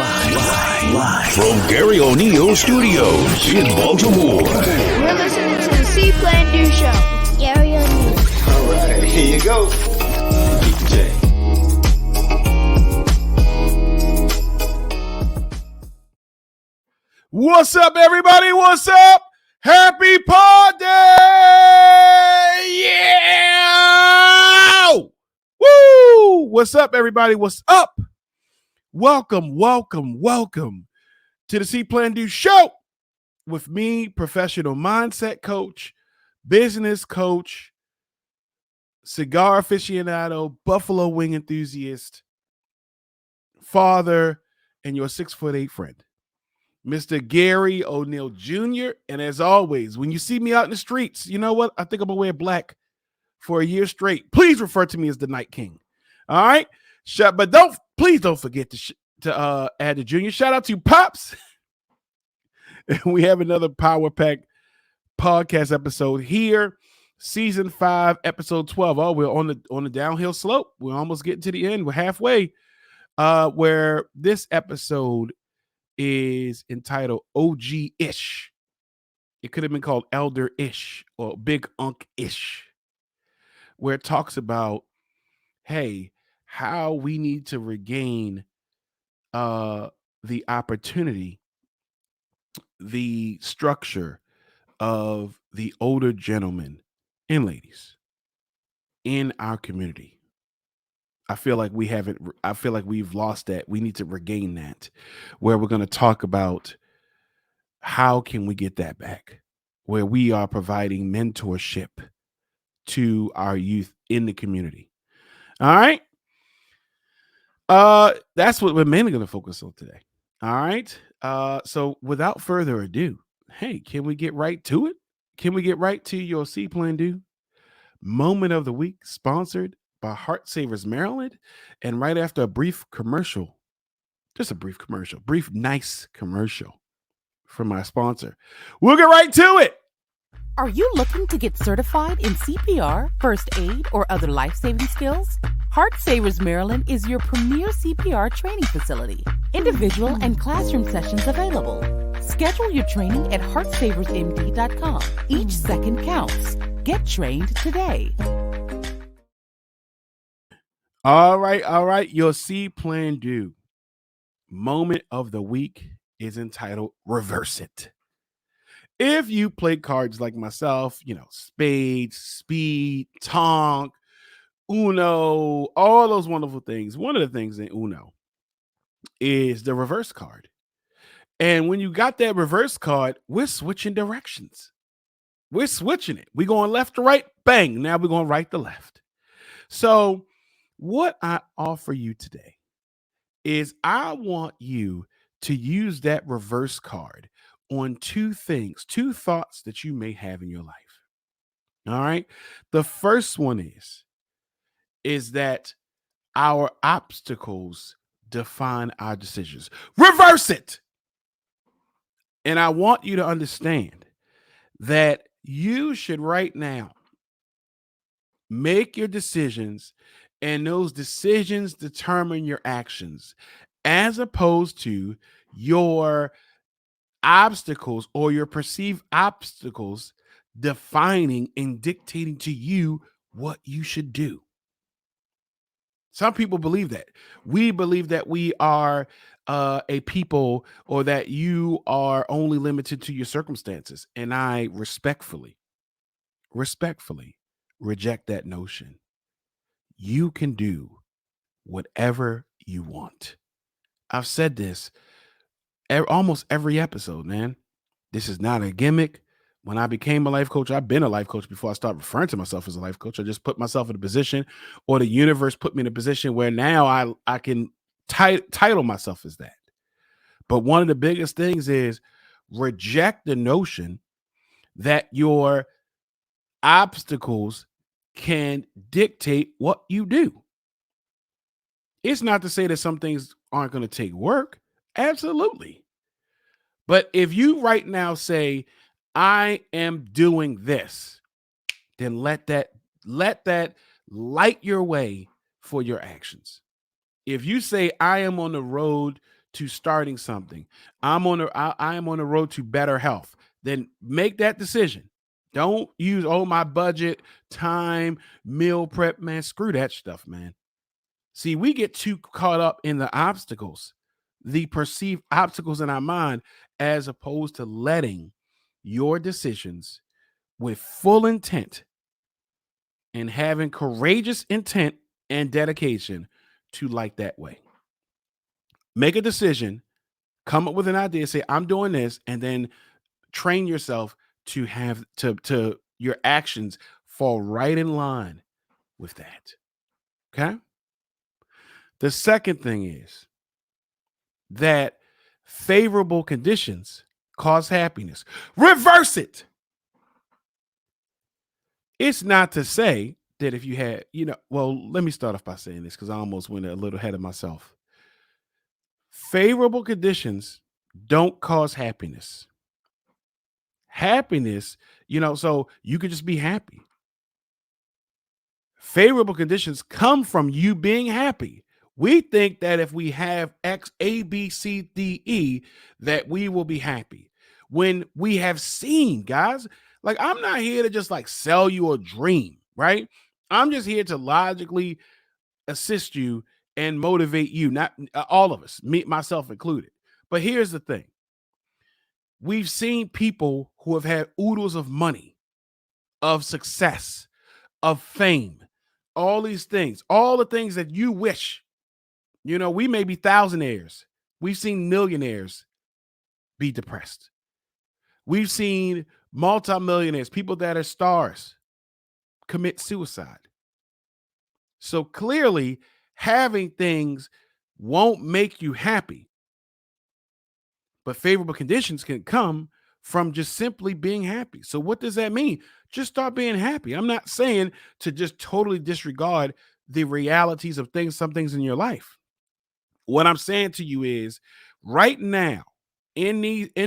Live from Garry O'Neal Studios in Baltimore. You're listening to the See.Plan.Do show with Garry O'Neal. All right, here you go. J. What's up, everybody? What's up? Happy Pod Day! Yeah! Woo! What's up, everybody? What's up? Welcome to the See.Plan.Do show with me, professional mindset coach, business coach, cigar aficionado, buffalo wing enthusiast, father, and your 6'8" friend, Mr. Garry O'Neal Jr. And as always, when you see me out in the streets, you know what? I think I'm going to wear black for a year straight. Please refer to me as the Night King. All right? But please don't forget to add the Junior. Shout out to Pops. We have another Power Pack podcast episode here. Season 5, episode 12. Oh, we're on the downhill slope. We're almost getting to the end. We're halfway. Where this episode is entitled OG-ish. It could have been called Elder-ish or Big Unk-ish, where it talks about, hey, how we need to regain the opportunity, the structure of the older gentlemen and ladies in our community. I feel like we've lost that. We need to regain that, where we're going to talk about how can we get that back, where we are providing mentorship to our youth in the community. All right. That's what we're mainly going to focus on today. All right. So without further ado, hey, can we get right to it? Can we get right to your See.Plan.Do moment of the week, sponsored by Heart Savers Maryland? And right after a brief commercial, brief nice commercial from my sponsor, we'll get right to it. Are you looking to get certified in CPR, first aid, or other life-saving skills? Heart Savers Maryland is your premier CPR training facility. Individual and classroom sessions available. Schedule your training at heartsaversmd.com. Each second counts. Get trained today. All right. Your See.Plan.Do moment of the week is entitled Reverse It. If you play cards like myself, spades, speed, tonk, Uno, all those wonderful things. One of the things in Uno is the reverse card. And when you got that reverse card, we're switching directions. We're switching it. We're going left to right, bang. Now we're going right to left. So what I offer you today is I want you to use that reverse card on two thoughts that you may have in your life. All right. The first one is that our obstacles define our decisions. Reverse it. And I want you to understand that you should right now make your decisions, and those decisions determine your actions, as opposed to your obstacles or your perceived obstacles defining and dictating to you what you should do. Some people believe that. We believe that we are a people, or that you are only limited to your circumstances. And I respectfully reject that notion. You can do whatever you want. I've said this almost every episode, man. This is not a gimmick. When I became a life coach, I've been a life coach before I started referring to myself as a life coach. I just put myself in a position, or the universe put me in a position where now I can title myself as that. But one of the biggest things is reject the notion that your obstacles can dictate what you do. It's not to say that some things aren't going to take work. Absolutely. But if you right now say, I am doing this, then let that light your way for your actions. If you say, I am on the road to starting something. I am on the road to better health. Then make that decision. Don't use, oh, my budget, time, meal prep, man. Screw that stuff, man. See, we get too caught up in the obstacles, the perceived obstacles in our mind, as opposed to letting your decisions with full intent and having courageous intent and dedication to like that way. Make a decision, come up with an idea, say, I'm doing this, and then train yourself to have to your actions fall right in line with that. Okay. The second thing is that favorable conditions cause happiness. Reverse it. It's not to say that if you had, well, let me start off by saying this because I almost went a little ahead of myself. Favorable conditions don't cause happiness. Happiness, so you could just be happy. Favorable conditions come from you being happy. We think that if we have X, A, B, C, D, E, that we will be happy. When we have seen, guys, like, I'm not here to just like sell you a dream, right? I'm just here to logically assist you and motivate you, not all of us, me, myself included. But here's the thing. We've seen people who have had oodles of money, of success, of fame, all these things, all the things that you wish. We may be thousandaires. We've seen millionaires be depressed. We've seen multimillionaires, people that are stars, commit suicide. So clearly, having things won't make you happy. But favorable conditions can come from just simply being happy. So what does that mean? Just start being happy. I'm not saying to just totally disregard the realities of some things in your life. What I'm saying to you is right now, in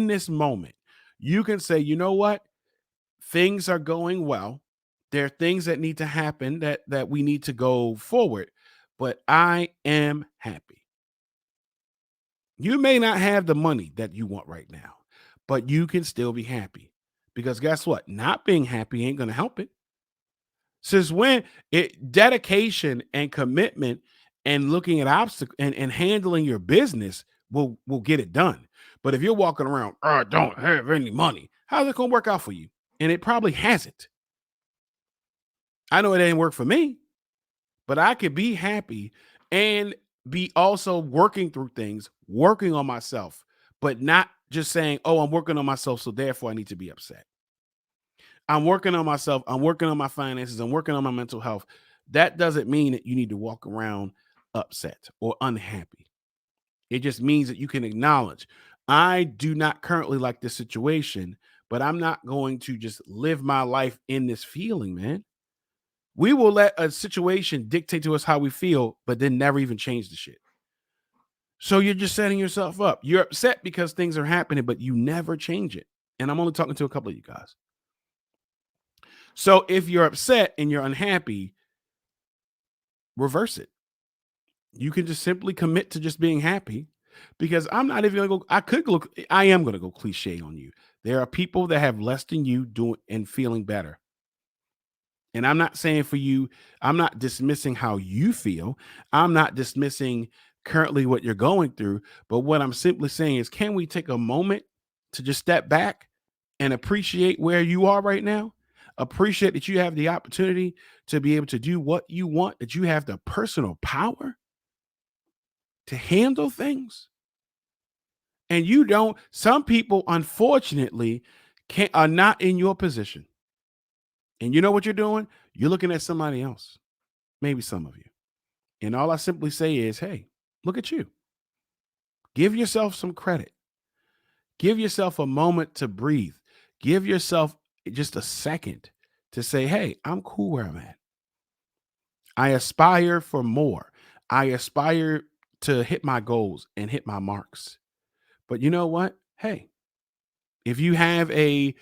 this moment, you can say, you know what? Things are going well. There are things that need to happen that we need to go forward, but I am happy. You may not have the money that you want right now, but you can still be happy because guess what? Not being happy ain't going to help it. Since when dedication and commitment and looking at obstacles and handling your business will get it done. But if you're walking around, I don't have any money, how's it going to work out for you? And it probably hasn't. I know it ain't work for me, but I could be happy and be also working through things, working on myself, but not just saying, oh, I'm working on myself, so therefore I need to be upset. I'm working on myself. I'm working on my finances. I'm working on my mental health. That doesn't mean that you need to walk around upset or unhappy. It just means that you can acknowledge, I do not currently like this situation, but I'm not going to just live my life in this feeling, man. We will let a situation dictate to us how we feel, but then never even change the shit. So you're just setting yourself up. You're upset because things are happening, but you never change it. And I'm only talking to a couple of you guys. So if you're upset and you're unhappy, reverse it. You can just simply commit to just being happy because I'm not even going to go. I am going to go cliche on you. There are people that have less than you doing and feeling better. And I'm not saying for you, I'm not dismissing how you feel. I'm not dismissing currently what you're going through. But what I'm simply saying is, can we take a moment to just step back and appreciate where you are right now? Appreciate that you have the opportunity to be able to do what you want, that you have the personal power to handle things. And you don't, some people, unfortunately, are not in your position. And you know what you're doing? You're looking at somebody else, maybe some of you. And all I simply say is, hey, look at you. Give yourself some credit. Give yourself a moment to breathe. Give yourself just a second to say, hey, I'm cool where I'm at. I aspire for more. I aspire to hit my goals and hit my marks. But you know what? Hey, if you have a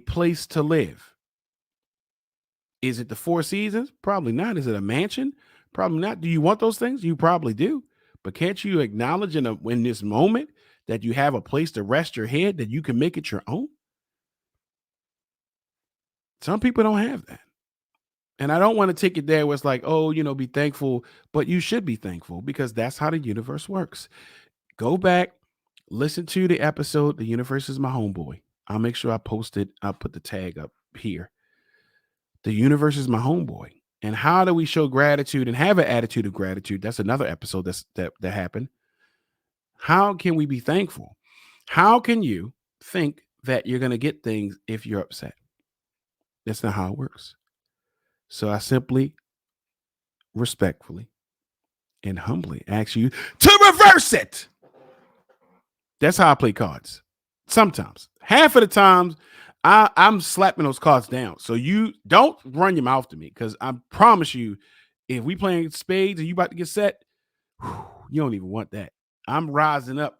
place to live, is it the Four Seasons? Probably not. Is it a mansion? Probably not. Do you want those things? You probably do. But can't you acknowledge in this moment that you have a place to rest your head, that you can make it your own? Some people don't have that. And I don't want to take it there where it's like, oh, be thankful, but you should be thankful because that's how the universe works. Go back, listen to the episode, The Universe is My Homeboy. I'll make sure I post it. I'll put the tag up here. The universe is my homeboy. And how do we show gratitude and have an attitude of gratitude? That's another episode that happened. How can we be thankful? How can you think that you're going to get things if you're upset? That's not how it works. So I simply, respectfully, and humbly ask you to reverse it. That's how I play cards. Sometimes. Half of the times, I'm slapping those cards down. So you don't run your mouth to me, because I promise you, if we playing spades and you about to get set, you don't even want that. I'm rising up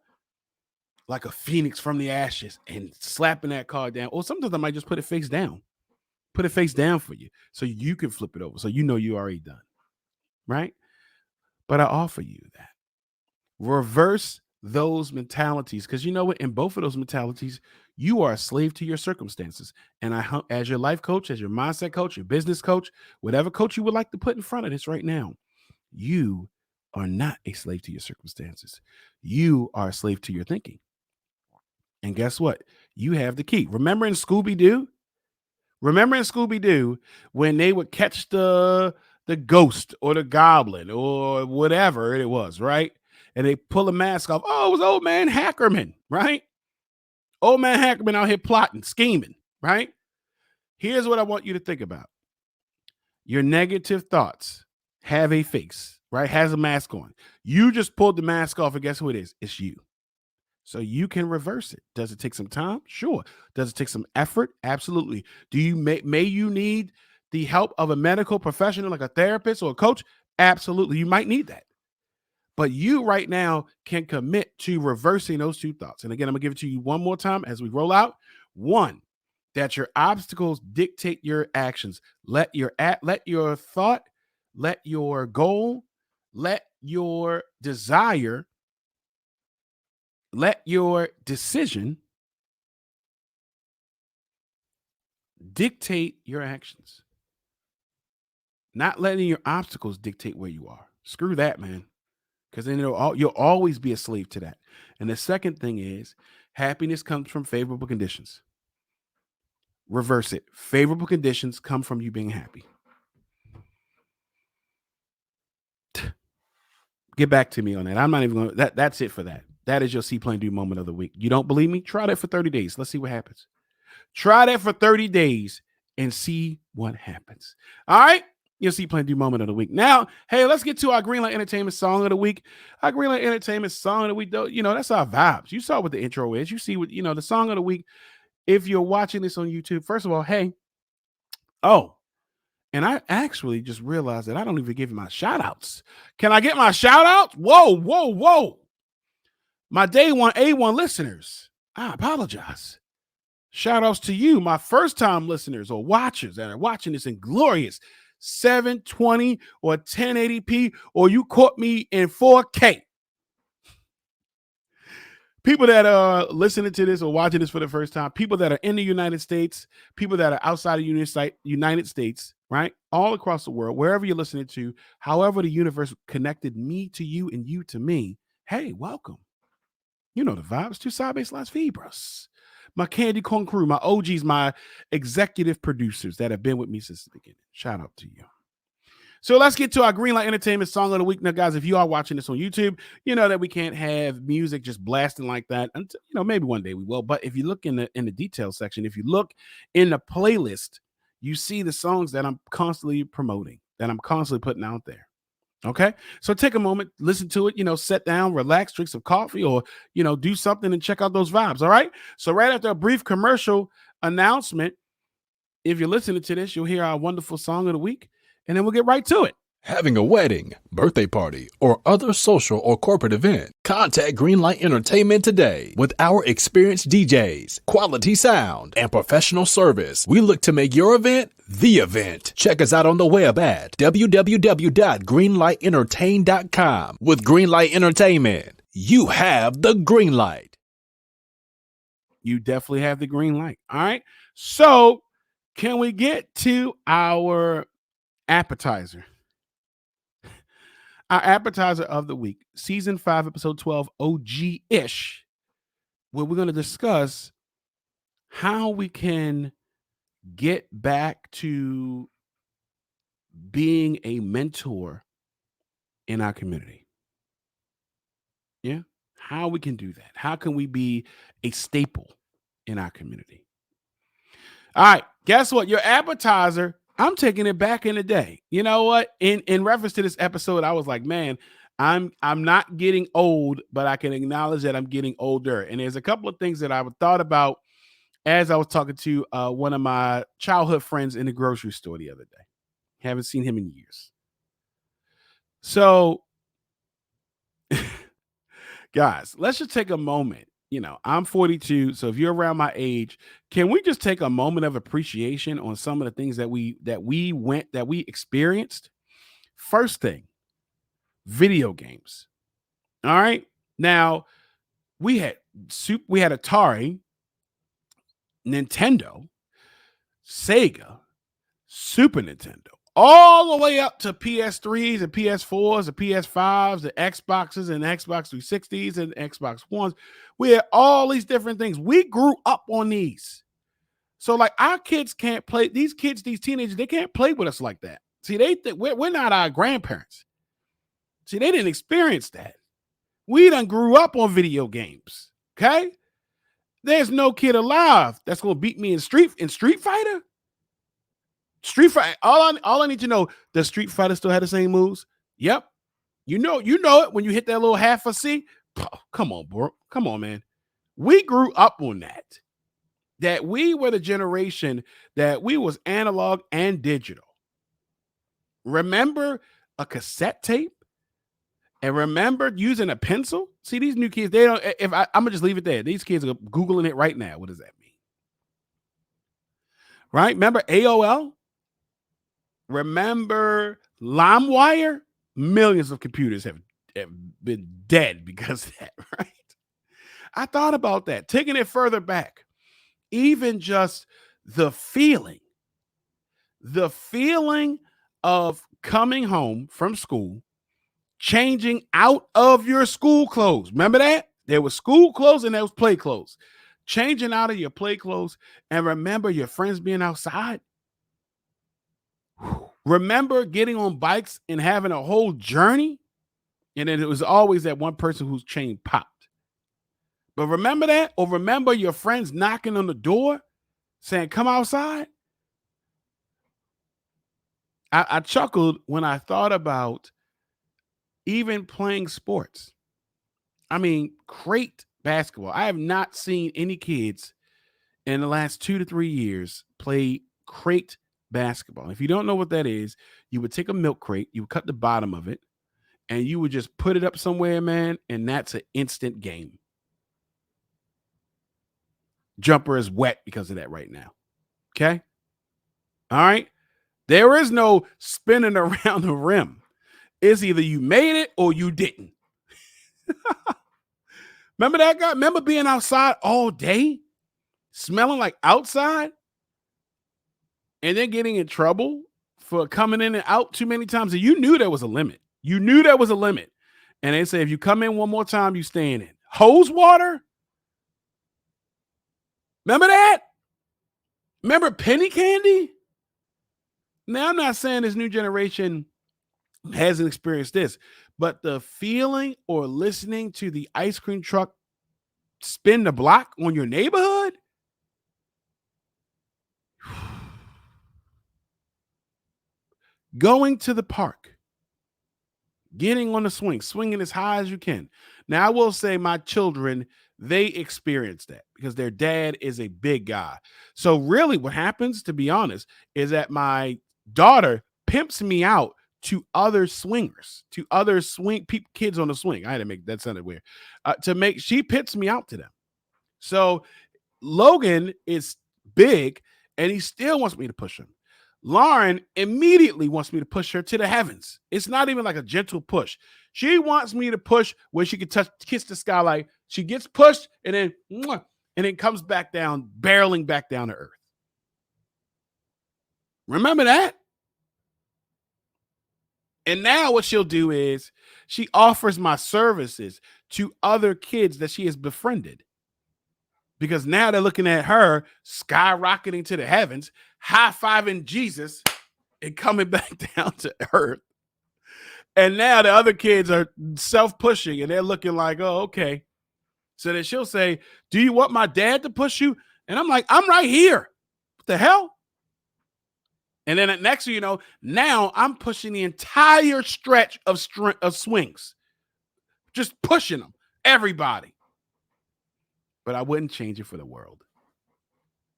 like a phoenix from the ashes and slapping that card down. Or sometimes I might just put it face down. Put it face down for you so you can flip it over. So you know you already done. Right? But I offer you that. Reverse those mentalities, because you know what? In both of those mentalities, you are a slave to your circumstances. And as your life coach, as your mindset coach, your business coach, whatever coach you would like to put in front of this right now, you are not a slave to your circumstances. You are a slave to your thinking. And guess what? You have the key. Remember in Scooby-Doo when they would catch the ghost or the goblin or whatever it was, right? And they pull a mask off. Oh, it was old man Hackerman, right? Old man Hackerman out here plotting, scheming, right? Here's what I want you to think about. Your negative thoughts have a face, right? Has a mask on. You just pulled the mask off, and guess who it is? It's you. So you can reverse it. Does it take some time? Sure. Does it take some effort? Absolutely. Do you may you need the help of a medical professional like a therapist or a coach? Absolutely. You might need that. But you right now can commit to reversing those two thoughts. And again, I'm going to give it to you one more time as we roll out. One, that your obstacles dictate your actions. Let your thought, let your goal, let your desire, let your decision dictate your actions. Not letting your obstacles dictate where you are. Screw that, man. Because then you'll always be a slave to that. And the second thing is, happiness comes from favorable conditions. Reverse it. Favorable conditions come from you being happy. Get back to me on that. I'm not even going to, that's it for that. That is your See.Plan.Do moment of the week. You don't believe me? Try that for 30 days. Let's see what happens. Try that for 30 days and see what happens. All right? Your See.Plan.Do moment of the week. Now, hey, let's get to our Greenlight Entertainment song of the week. Our Greenlight Entertainment song of the week, though, that's our vibes. You saw what the intro is. You see what, the song of the week. If you're watching this on YouTube, first of all, hey. Oh, and I actually just realized that I don't even give you my shout outs. Can I get my shout outs? Whoa. My day one A1 listeners, I apologize. Shout outs to you, my first time listeners or watchers that are watching this in glorious 720 or 1080p, or you caught me in 4K. People that are listening to this or watching this for the first time, people that are in the United States, people that are outside of the United States, right? All across the world, wherever you're listening to, however the universe connected me to you and you to me, hey, welcome. You know the vibes. To Sabe Las Fibras. My Candy Corn crew, my OGs, my executive producers that have been with me since the beginning. Shout out to you. So let's get to our Greenlight Entertainment song of the week. Now, guys, if you are watching this on YouTube, you know that we can't have music just blasting like that. Until, maybe one day we will. But if you look in the details section, if you look in the playlist, you see the songs that I'm constantly promoting, that I'm constantly putting out there. Okay, so take a moment, listen to it, sit down, relax, drink some coffee, or, do something and check out those vibes. All right. So right after a brief commercial announcement, if you're listening to this, you'll hear our wonderful song of the week, and then we'll get right to it. Having a wedding, birthday party, or other social or corporate event? Contact Greenlight Entertainment today. With our experienced DJs, quality sound, and professional service, we look to make your event the event. Check us out on the web at www.greenlightentertain.com. With Greenlight Entertainment, you have the green light. You definitely have the green light. All right. So, can we get to our appetizer? Our appetizer of the week, season 5, episode 12, OG-ish, where we're going to discuss how we can get back to being a mentor in our community. Yeah. How we can do that. How can we be a staple in our community? All right. Guess what? Your appetizer, I'm taking it back in the day. You know what? In reference to this episode, I was like, man, I'm not getting old, but I can acknowledge that I'm getting older. And there's a couple of things that I thought about as I was talking to one of my childhood friends in the grocery store the other day. Haven't seen him in years. So, guys, let's just take a moment. You know, I'm 42, so if you're around my age, can we just take a moment of appreciation on some of the things that we experienced? First thing, video games. All right. Now, we had Atari, Nintendo, Sega, Super Nintendo, all the way up to PS3s and PS4s and PS5s and Xboxes and Xbox 360s and Xbox Ones. We had all these different things. We grew up on these. So, like, our kids can't play. These kids, these teenagers, they can't play with us like that. See, they think we're not our grandparents. See, they didn't experience that. We done grew up on video games. Okay? There's no kid alive that's going to beat me in Street Fighter. Street Fighter. All I need to know, does Street Fighter still have the same moves? Yep. You know it when you hit that little half a C. Oh, come on, bro. Come on, man. We grew up on that. That we were the generation that we was analog and digital. Remember a cassette tape? And remember using a pencil? See, these new kids, they don't. I'm gonna just leave it there. These kids are Googling it right now. What does that mean? Right? Remember AOL? Remember LimeWire? Millions of computers have been dead because of that, right? I thought about that, taking it further back. Even just the feeling of coming home from school, changing out of your school clothes. Remember that? There was school clothes and there was play clothes. Changing out of your play clothes, and remember your friends being outside. Remember getting on bikes and having a whole journey, and then it was always that one person whose chain popped. But remember that? Or remember your friends knocking on the door saying, come outside? I chuckled when I thought about even playing sports. I mean, crate basketball. I have not seen any kids in the last 2 to 3 years play crate basketball. And if you don't know what that is, you would take a milk crate, you would cut the bottom of it, and you would just put it up somewhere, man, and that's an instant game. Jumper is wet because of that right now. Okay? All right? There is no spinning around the rim. It's either you made it or you didn't. Remember that guy? Remember being outside all day, smelling like outside, and then getting in trouble for coming in and out too many times? And you knew there was a limit. You knew there was a limit. And they say, if you come in one more time, you staying in. Hose water? Remember that? Remember penny candy? Now, I'm not saying this new generation hasn't experienced this, but the feeling or listening to the ice cream truck spin the block on your neighborhood? Going to the park, getting on the swing, swinging as high as you can. Now, I will say my children, they experience that because their dad is a big guy. So really what happens, to be honest, is that my daughter pimps me out to other swingers, to other kids on the swing. I had to make that sounded weird. She pits me out to them. So Logan is big and he still wants me to push him. Lauren immediately wants me to push her to the heavens. It's not even like a gentle push. She wants me to push where she can kiss the sky. Like she gets pushed and then comes back down, barreling back down to earth. Remember that? And now what she'll do is she offers my services to other kids that she has befriended. Because now they're looking at her skyrocketing to the heavens, high-fiving Jesus and coming back down to earth. And now the other kids are self-pushing and they're looking like, oh, okay. So then she'll say, do you want my dad to push you? And I'm like, I'm right here. What the hell? And then next thing you know, now I'm pushing the entire stretch of swings. Just pushing them, everybody. But I wouldn't change it for the world.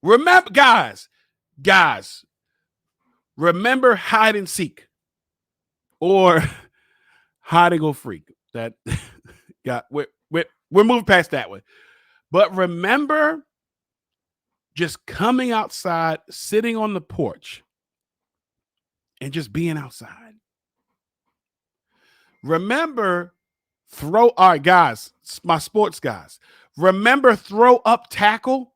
Remember, guys, remember hide and seek or hide and go freak. That we're moving past that one. But remember just coming outside, sitting on the porch, and just being outside. Remember, all right, guys, my sports guys. Remember throw up tackle?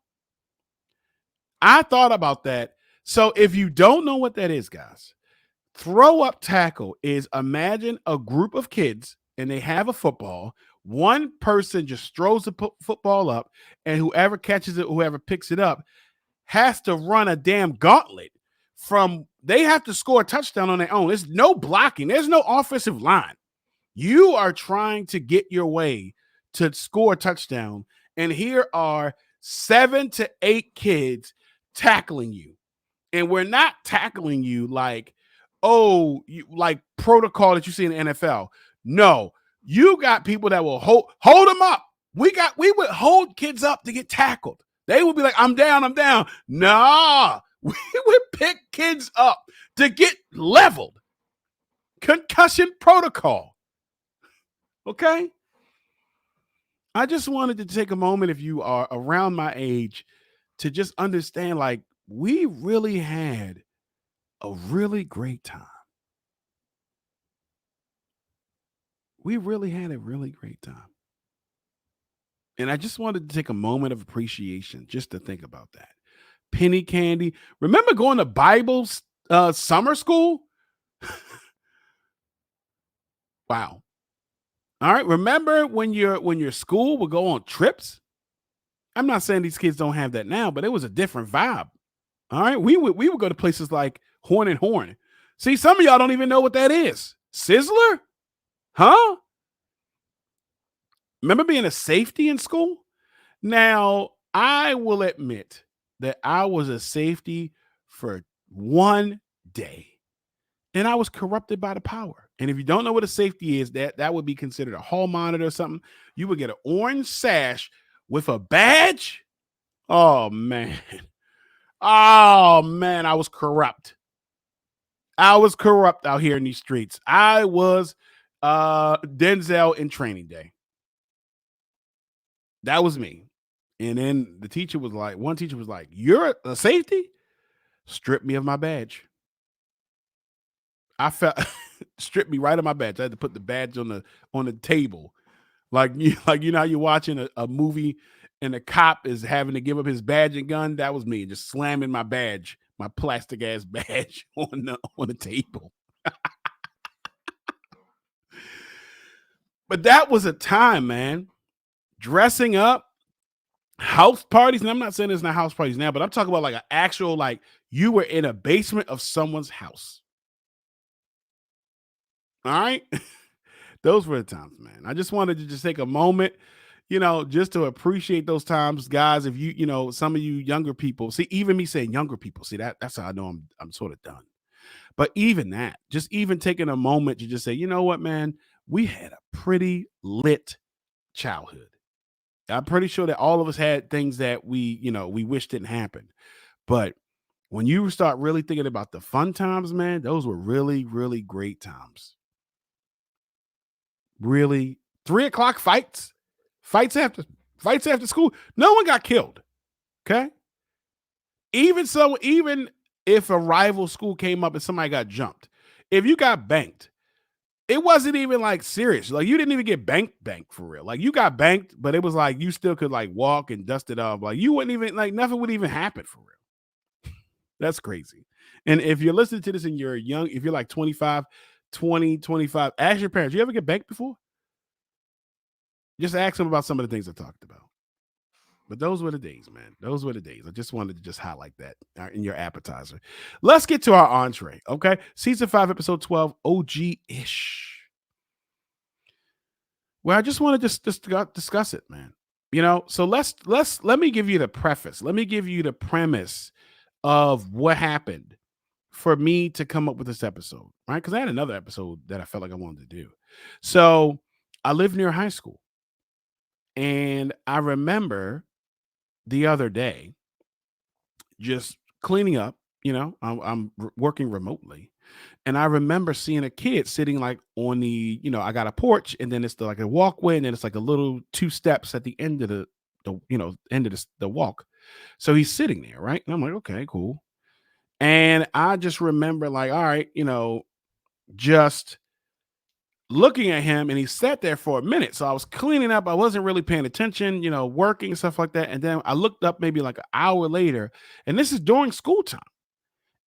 I thought about that. So if you don't know what that is, guys, throw up tackle is imagine a group of kids and they have a football. One person just throws the football up and whoever catches it, whoever picks it up has to run a damn gauntlet they have to score a touchdown on their own. There's no blocking. There's no offensive line. You are trying to get your way to score a touchdown. And here are 7 to 8 kids tackling you. And we're not tackling you like, like protocol that you see in the NFL. No, you got people that will hold them up. We would hold kids up to get tackled. They would be like, I'm down. Nah, we would pick kids up to get leveled. Concussion protocol. Okay? I just wanted to take a moment, if you are around my age, to just understand, like, we really had a really great time. We really had a really great time. And I just wanted to take a moment of appreciation just to think about that. Penny candy. Remember going to Bible summer school? Wow. All right. Remember when your school would go on trips? I'm not saying these kids don't have that now, but it was a different vibe. All right. We would go to places like Horn and Horn. See, some of y'all don't even know what that is. Sizzler? Huh? Remember being a safety in school? Now, I will admit that I was a safety for one day. And I was corrupted by the power. And if you don't know what a safety is, that would be considered a hall monitor or something. You would get an orange sash with a badge. Oh, man. I was corrupt. I was corrupt out here in these streets. I was Denzel in Training Day. That was me. And then one teacher was like, you're a safety? Strip me of my badge. I felt stripped me right of my badge. I had to put the badge on the table. Like you know how you're watching a movie and the cop is having to give up his badge and gun. That was me, just slamming my badge, my plastic ass badge on the table. But that was a time, man. Dressing up, house parties, and I'm not saying there's not house parties now, but I'm talking about like an actual, like you were in a basement of someone's house. All right. Those were the times, man. I just wanted to just take a moment, just to appreciate those times, guys. If you, some of you younger people, see, even me saying younger people, see that's how I know I'm sort of done. But even that, just even taking a moment to just say, you know what, man, we had a pretty lit childhood. I'm pretty sure that all of us had things that we wish didn't happen. But When you start really thinking about the fun times, man, those were really, really great times. Really, 3:00 fights after school. No one got killed. Okay. Even if a rival school came up and somebody got jumped, if you got banked, it wasn't even like serious. Like you didn't even get banked for real. Like you got banked, but it was like you still could like walk and dust it off. Like you wouldn't even like nothing would even happen for real. That's crazy. And if you're listening to this and you're young, if you're like 25, 20, 25, ask your parents, you ever get banked before? Just ask them about some of the things I talked about. But those were the days, man. Those were the days. I just wanted to just highlight that in your appetizer. Let's get to our entree, okay? Season 5, episode 12, OG-ish. Well, I just want to just discuss it, man. You know, so let me give you the preface. Let me give you the premise of what happened for me to come up with this episode, right? Because I had another episode that I felt like I wanted to do. So I live near high school. And I remember the other day just cleaning up, you know, I'm working remotely. And I remember seeing a kid sitting like on the, you know, I got a porch and then it's like a walkway and then it's like a little 2 steps at the end of the end of the walk. So he's sitting there, right? And I'm like, okay, cool. And I just remember like, all right, you know, just looking at him, and he sat there for a minute. So I was cleaning up. I wasn't really paying attention, you know, working, stuff like that. And then I looked up maybe like an hour later, and this is during school time.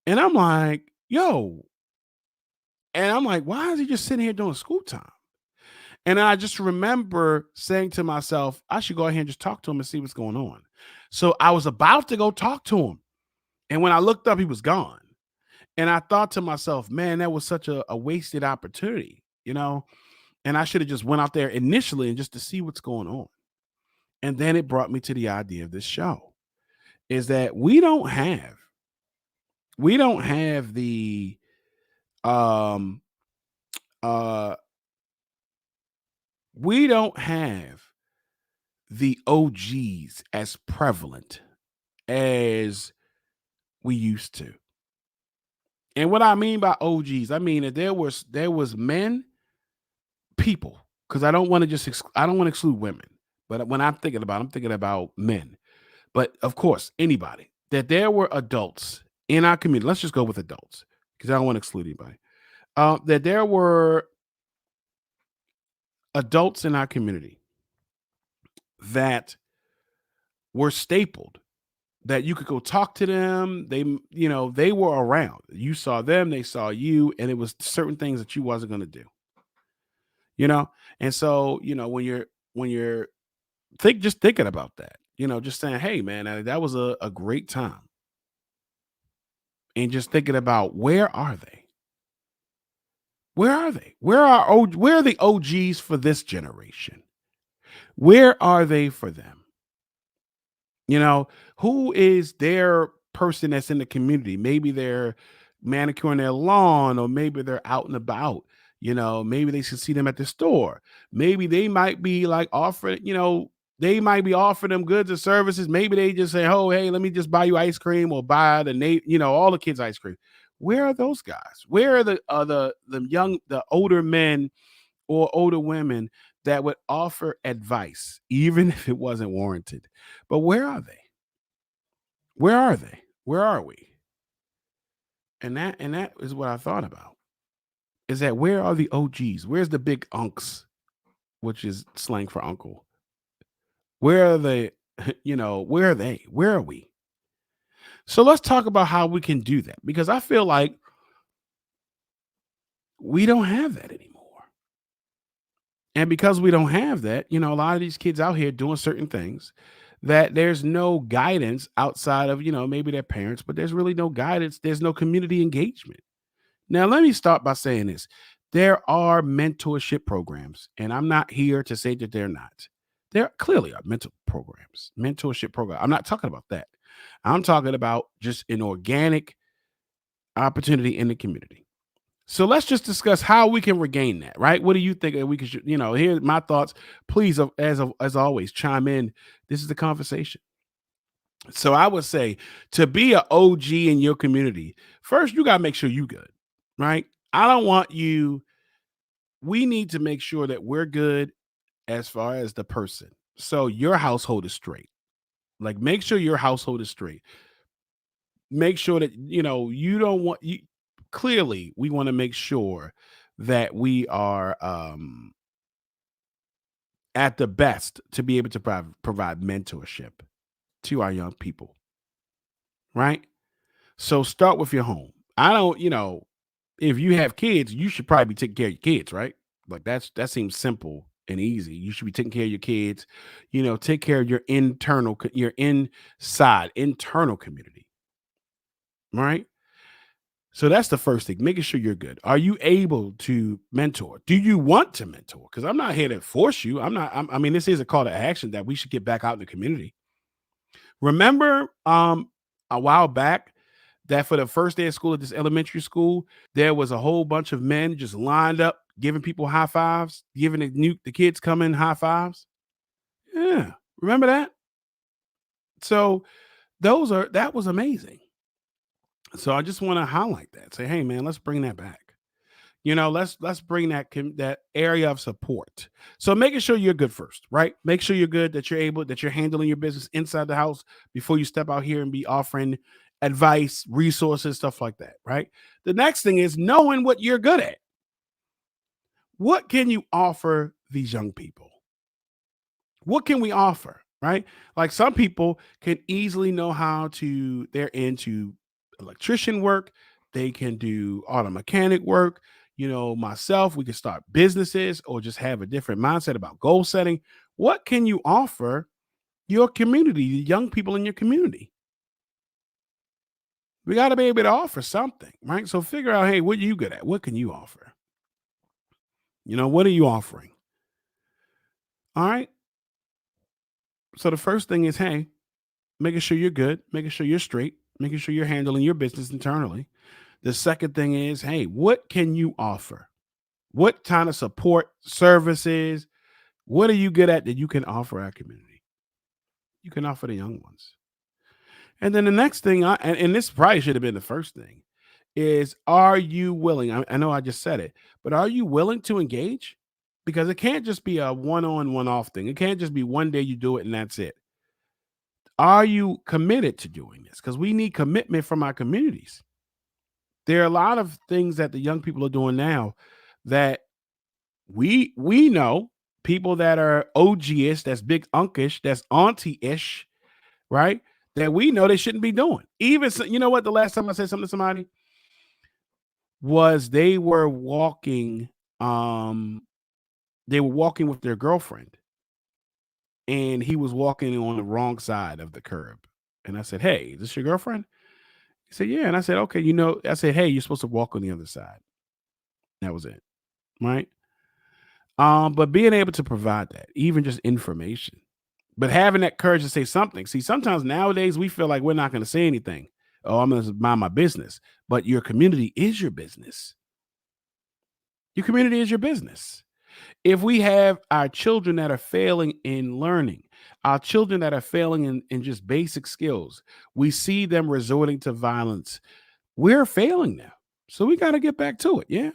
And I'm like, yo. And I'm like, why is he just sitting here during school time? And I just remember saying to myself, I should go ahead and just talk to him and see what's going on. So I was about to go talk to him. And when I looked up, he was gone. And I thought to myself, man, that was such a wasted opportunity, you know? And I should have just went out there initially and just to see what's going on. And then it brought me to the idea of this show is that we don't have the we don't have the OGs as prevalent as we used to. And what I mean by OGs, I mean that there was men, people, because I don't want to exclude women. But when I'm thinking about men. But of course, anybody, that there were adults in our community. Let's just go with adults because I don't want to exclude anybody. That there were adults in our community that were stapled, that you could go talk to them. They were around. You saw them, they saw you, and it was certain things that you wasn't going to do. You know, and so when you're just thinking about that, just saying, hey man, that was a great time, and just thinking about where are they? Where are they? Where are the OGs for this generation? Where are they for them? Who is their person that's in the community? Maybe they're manicuring their lawn, or maybe they're out and about. Maybe they should see them at the store. Maybe they might be like offering, they might be offering them goods or services. Maybe they just say, oh, hey, let me just buy you ice cream, or buy all the kids ice cream. Where are those guys? Where are the older men or older women that would offer advice, even if it wasn't warranted? But where are they? Where are they? Where are we? And that is what I thought about. Is that where are the OGs? Where's the big unks, which is slang for uncle? Where are they? Where are they? Where are we? So let's talk about how we can do that, because I feel like we don't have that anymore. And because we don't have that, a lot of these kids out here doing certain things that there's no guidance outside of, maybe their parents, but there's really no guidance. There's no community engagement. Now, let me start by saying this. There are mentorship programs, and I'm not here to say that they're not. There clearly are mentorship programs. I'm not talking about that. I'm talking about just an organic opportunity in the community. So let's just discuss how we can regain that, right? What do you think that we could, here's my thoughts. Please, as always, chime in. This is the conversation. So I would say to be an OG in your community, first you got to make sure you good, right? I don't want you. We need to make sure that we're good as far as the person. So your household is straight. Like make sure your household is straight. Make sure that you don't want you clearly we want to make sure that we are at the best to be able to provide mentorship to our young people, right? So start with your home. I don't, if you have kids, you should probably be taking care of your kids, right? Like that seems simple and easy. You should be taking care of your kids, take care of your your internal community, right? So that's the first thing, making sure you're good. Are you able to mentor? Do you want to mentor? Because I'm not here to force you. I mean, this is a call to action that we should get back out in the community. Remember a while back that for the first day of school at this elementary school, there was a whole bunch of men just lined up, giving people high fives, giving the kids coming high fives. Yeah. Remember that? So that was amazing. So I just want to highlight that. Say, hey man, let's bring that back. Let's bring that area of support. So making sure you're good first, right? Make sure you're good, that you're handling your business inside the house before you step out here and be offering advice, resources, stuff like that, right? The next thing is knowing what you're good at. What can you offer these young people? What can we offer, right? Like some people can easily know they're into electrician work, they can do auto mechanic work. Myself, we can start businesses or just have a different mindset about goal setting. What can you offer your community, the young people in your community? We got to be able to offer something, right? So figure out, hey, what are you good at? What can you offer? What are you offering? All right. So the first thing is, hey, making sure you're good, making sure you're straight, making sure you're handling your business internally. The second thing is, hey, what can you offer? What kind of support services? What are you good at that you can offer our community? You can offer the young ones. And then the next thing, and this probably should have been the first thing, is are you willing? I know I just said it, but are you willing to engage? Because it can't just be a one-on, one-off thing. It can't just be one day you do it and that's it. Are you committed to doing this? Because we need commitment from our communities. There are a lot of things that the young people are doing now that we know people that are OG-ish, that's big unkish, that's auntie-ish, right? That we know they shouldn't be doing. Even you know what? The last time I said something to somebody was they were walking with their girlfriend, and he was walking on the wrong side of the curb. And I said, "Hey, is this your girlfriend?" He said, "Yeah." And I said, "Okay, I said, hey, you're supposed to walk on the other side." That was it, right? But being able to provide that, even just information, but having that courage to say something. See, sometimes nowadays we feel like we're not going to say anything. Oh, I'm going to mind my business. But your community is your business. Your community is your business. If we have our children that are failing in learning, our children that are failing in just basic skills, we see them resorting to violence. We're failing them. So we got to get back to it. Yeah.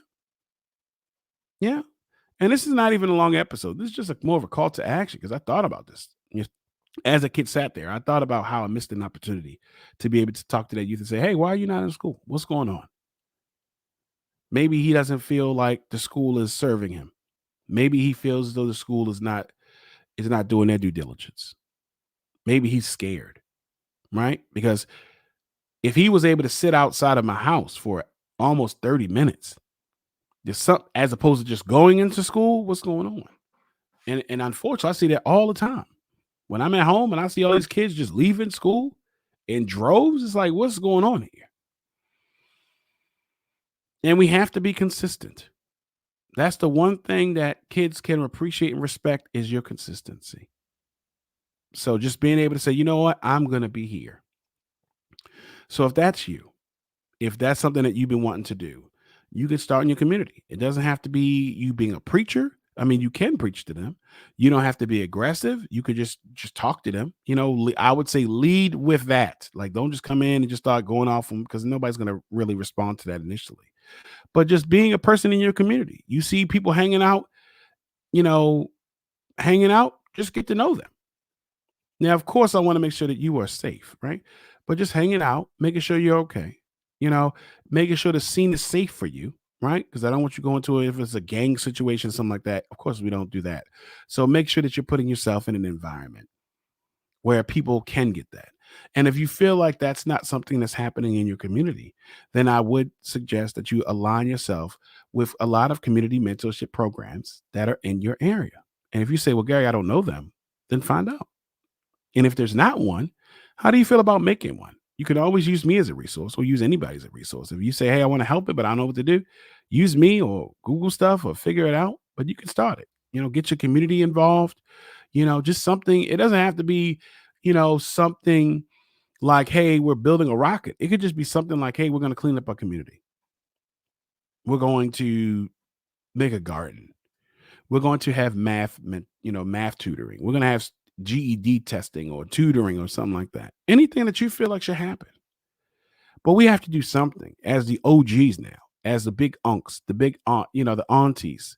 Yeah. And this is not even a long episode. This is just more of a call to action because I thought about this. As a kid sat there, I thought about how I missed an opportunity to be able to talk to that youth and say, hey, why are you not in school? What's going on? Maybe he doesn't feel like the school is serving him. Maybe he feels as though the school is not doing their due diligence. Maybe he's scared, right? Because if he was able to sit outside of my house for almost 30 minutes, as opposed to just going into school, what's going on? And unfortunately, I see that all the time. When I'm at home and I see all these kids just leaving school in droves, it's like, what's going on here? And we have to be consistent. That's the one thing that kids can appreciate and respect is your consistency. So just being able to say, you know what, I'm going to be here. So if that's you, if that's something that you've been wanting to do, you can start in your community. It doesn't have to be you being a preacher. I mean, you can preach to them. You don't have to be aggressive. You could just talk to them. I would say lead with that. Like, don't just come in and just start going off them, because nobody's going to really respond to that initially. But just being a person in your community, you see people you know, hanging out, just get to know them. Now, of course, I want to make sure that you are safe, right? But just hanging out, making sure you're okay, you know, making sure the scene is safe for you, right? Because I don't want you going to it if it's a gang situation, something like that. Of course, we don't do that. So make sure that you're putting yourself in an environment where people can get that. And if you feel like that's not something that's happening in your community, then I would suggest that you align yourself with a lot of community mentorship programs that are in your area. And if you say, well, Gary, I don't know them, then find out. And if there's not one, how do you feel about making one? You can always use me as a resource, or use anybody as a resource. If you say, hey, I want to help it, but I don't know what to do, use me or Google stuff or figure it out. But you can start it. Get your community involved. Just something. It doesn't have to be, something like, hey, we're building a rocket. It could just be something like, hey, we're going to clean up our community. We're going to make a garden. We're going to have math tutoring. We're going to have GED testing or tutoring or something like that. Anything that you feel like should happen. But we have to do something as the OGs now, as the big unks, the big aunt, the aunties,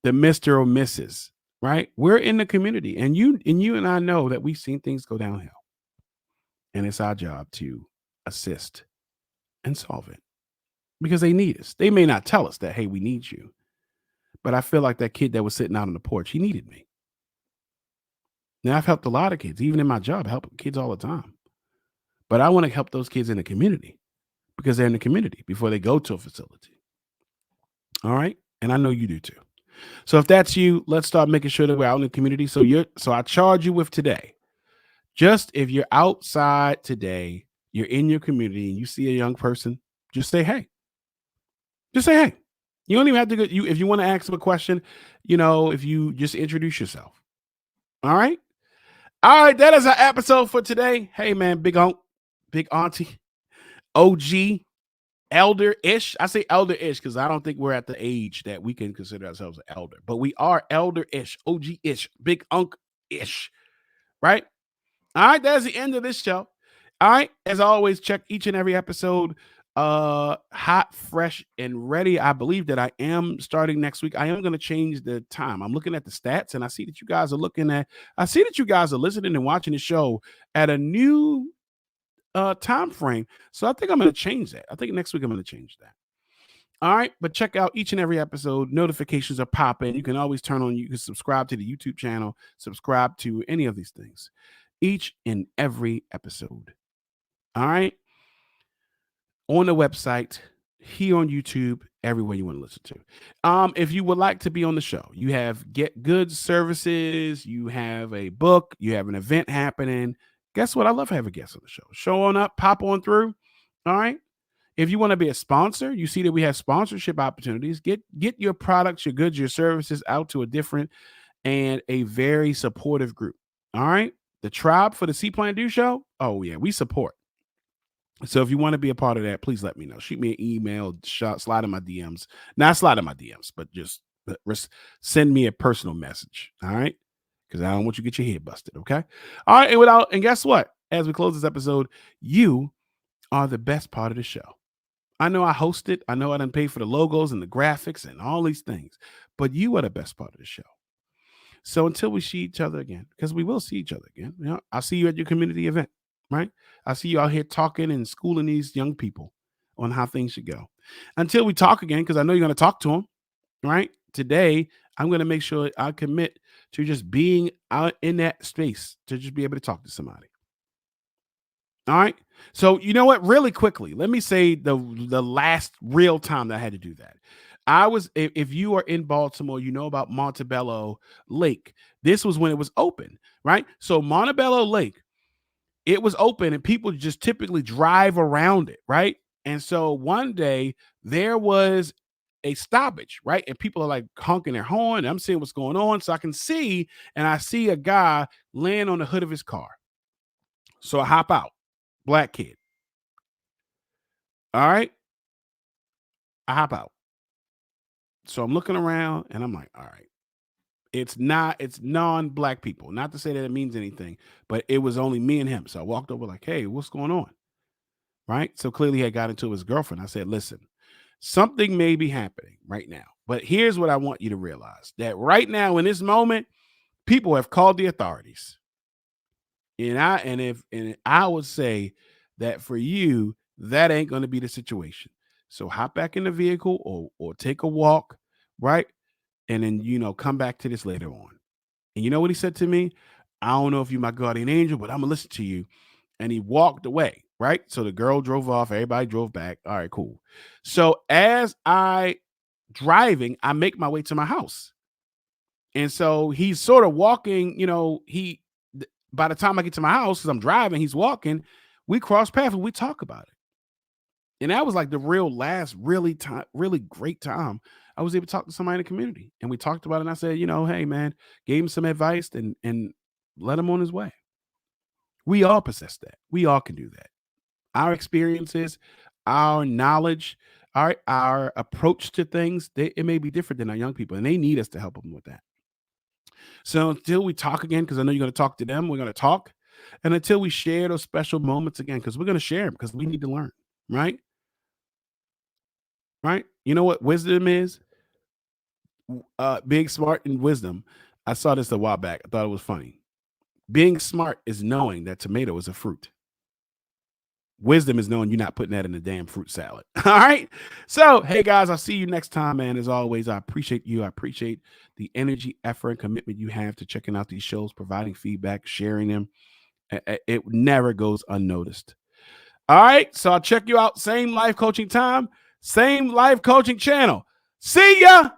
the Mr. or Mrs., right? We're in the community, and you and I know that we've seen things go downhill. And it's our job to assist and solve it, because they need us. They may not tell us that, hey, we need you. But I feel like that kid that was sitting out on the porch, he needed me. Now, I've helped a lot of kids, even in my job, I help kids all the time. But I want to help those kids in the community, because they're in the community before they go to a facility. All right? And I know you do too. So if that's you, let's start making sure that we're out in the community. So I charge you with today. Just if you're outside today, you're in your community and you see a young person, just say, hey. Just say, hey. You don't even have to go. If you want to ask them a question, if you just introduce yourself. All right. All right. That is our episode for today. Hey, man, big aunt, big auntie, OG, elder-ish. I say elder-ish because I don't think we're at the age that we can consider ourselves an elder, but we are elder-ish, OG-ish, big unk-ish. Right. All right. That's the end of this show. All right. As always, check each and every episode hot, fresh, and ready. I believe that I am starting next week. I am going to change the time. I'm looking at the stats, and I see that you guys are listening and watching the show at a new time frame. So I think I'm going to change that. I think next week I'm going to change that. All right, but check out each and every episode. Notifications are popping. You can always you can subscribe to the YouTube channel, subscribe to any of these things. Each and every episode. All right. On the website, here on YouTube, everywhere you want to listen to. If you would like to be on the show, you have Get Good Services, you have a book, you have an event happening. Guess what? I love having guests on the show. Show on up, pop on through. All right. If you want to be a sponsor, you see that we have sponsorship opportunities. Get your products, your goods, your services out to a different and a very supportive group. All right. The tribe for the See.Plan.Do show. Oh, yeah, we support. So if you want to be a part of that, please let me know. Shoot me an email, slide in my DMs. Not slide in my DMs, but just send me a personal message. All right. Because I don't want you to get your head busted. Okay. All right. And guess what? As we close this episode, you are the best part of the show. I know I host it. I know I didn't pay for the logos and the graphics and all these things, but you are the best part of the show. So until we see each other again, because we will see each other again, I'll see you at your community event. Right? I see you out here talking and schooling these young people on how things should go. Until we talk again, because I know you're going to talk to them, right? Today, I'm going to make sure I commit to just being out in that space to just be able to talk to somebody. All right. So you know what? Really quickly, let me say the last real time that I had to do that. If you are in Baltimore, you know about Montebello Lake. This was when it was open, right? So Montebello Lake, it was open and people just typically drive around it, right? And so one day there was a stoppage, right? And people are like honking their horn. I'm seeing what's going on. So I can see, and I see a guy laying on the hood of his car. So I hop out, black kid. All right. I hop out. So I'm looking around and I'm like, all right, It's non-black people. Not to say that it means anything, but it was only me and him. So I walked over like, hey, what's going on? Right. So clearly he had got into his girlfriend. I said, listen, something may be happening right now, but here's what I want you to realize, that right now in this moment, people have called the authorities. And I would say that for you, that ain't going to be the situation. So hop back in the vehicle or take a walk, right? And then, come back to this later on. And you know what he said to me? I don't know if you're my guardian angel, but I'm gonna listen to you. And he walked away, right? So the girl drove off, everybody drove back. All right, cool. So as I driving, I make my way to my house. And so he's sort of walking, by the time I get to my house, because I'm driving, he's walking, we cross paths and we talk about it. And that was like the really great time I was able to talk to somebody in the community. And we talked about it. And I said, hey, man, gave him some advice and let him on his way. We all possess that. We all can do that. Our experiences, our knowledge, our approach to things, it may be different than our young people. And they need us to help them with that. So until we talk again, because I know you're going to talk to them, we're going to talk. And until we share those special moments again, because we're going to share them, because we need to learn, right? Right? You know what wisdom is? Being smart and wisdom. I saw this a while back. I thought it was funny. Being smart is knowing that tomato is a fruit. Wisdom is knowing you're not putting that in a damn fruit salad. All right. So, hey guys, I'll see you next time, man. As always, I appreciate you. I appreciate the energy, effort, and commitment you have to checking out these shows, providing feedback, sharing them. It never goes unnoticed. All right. So I'll check you out. Same life coaching time, same life coaching channel. See ya.